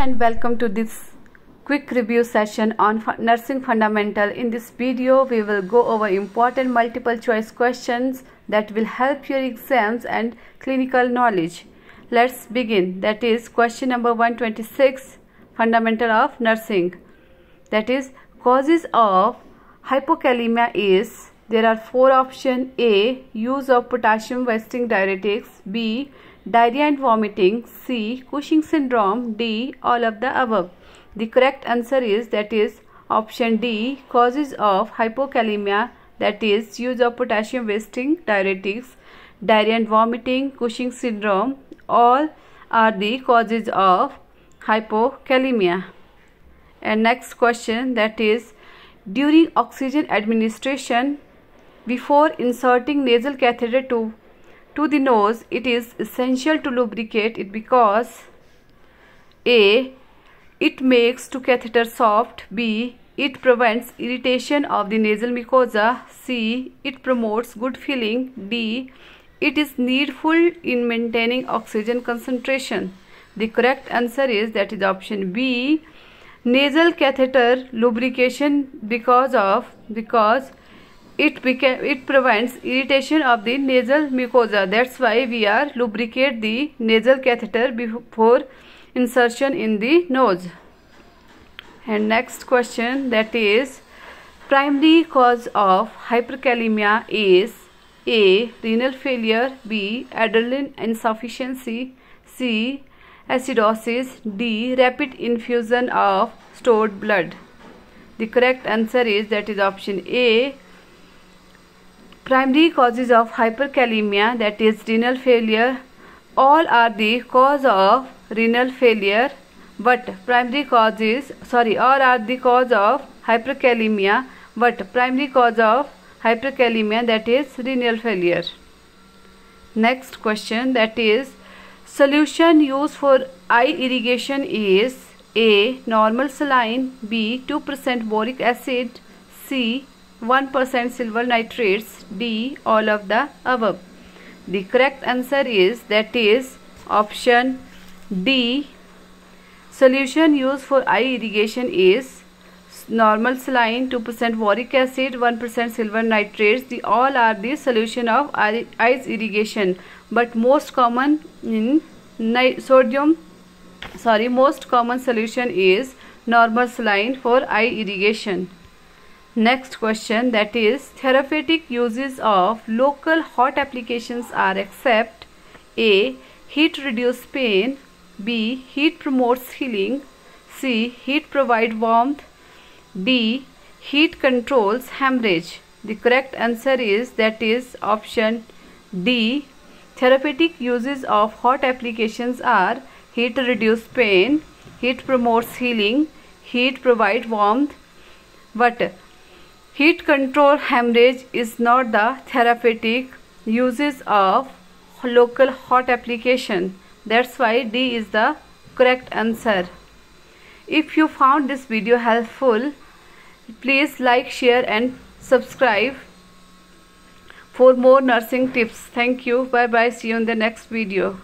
and welcome to this quick review session on nursing fundamental. In this video we will go over important multiple choice questions that will help your exams and clinical knowledge. Let's begin. That is question number 126, fundamental of nursing. That is, causes of hypokalemia is, there are four options: A, use of potassium wasting diuretics; B, diarrhea and vomiting; C, Cushing syndrome; D, all of the above. The correct answer is, that is option D, causes of hypokalemia, that is use of potassium wasting diuretics, diarrhea and vomiting, Cushing syndrome, all are the causes of hypokalemia. And next question, that is, during oxygen administration, before inserting nasal catheter to the nose, it is essential to lubricate it because A, it makes the catheter soft; B, it prevents irritation of the nasal mucosa; C, it promotes good feeling; D, it is needful in maintaining oxygen concentration. The correct answer is, that is option B, nasal catheter lubrication, because it prevents irritation of the nasal mucosa. That's why we are lubricate the nasal catheter before insertion in the nose. And next question, that is, primary cause of hyperkalemia is A, renal failure; B, adrenaline insufficiency; C, acidosis; D, rapid infusion of stored blood. The correct answer is, that is option A, primary causes of hyperkalemia, that is renal failure. All are the cause of renal failure, but primary cause is, all are the cause of hyperkalemia, but primary cause of hyperkalemia, that is renal failure. Next question, that is, solution used for eye irrigation is A, normal saline; B, 2% boric acid; C, 1% silver nitrates; D, all of the above. The correct answer is, that is option D, solution used for eye irrigation is normal saline, 2% boric acid, 1% silver nitrates. The all are the solution of eyes irrigation, but most common most common solution is normal saline for eye irrigation. Next question, that is, therapeutic uses of local hot applications are except A, heat reduce pain; B, heat promotes healing; C, heat provide warmth; D, heat controls hemorrhage. The correct answer is, that is option D, therapeutic uses of hot applications are heat reduce pain, heat promotes healing, heat provide warmth, but heat control hemorrhage is not the therapeutic uses of local hot application. That's why D is the correct answer. If you found this video helpful, please like, share and subscribe for more nursing tips. Thank you. Bye bye. See you in the next video.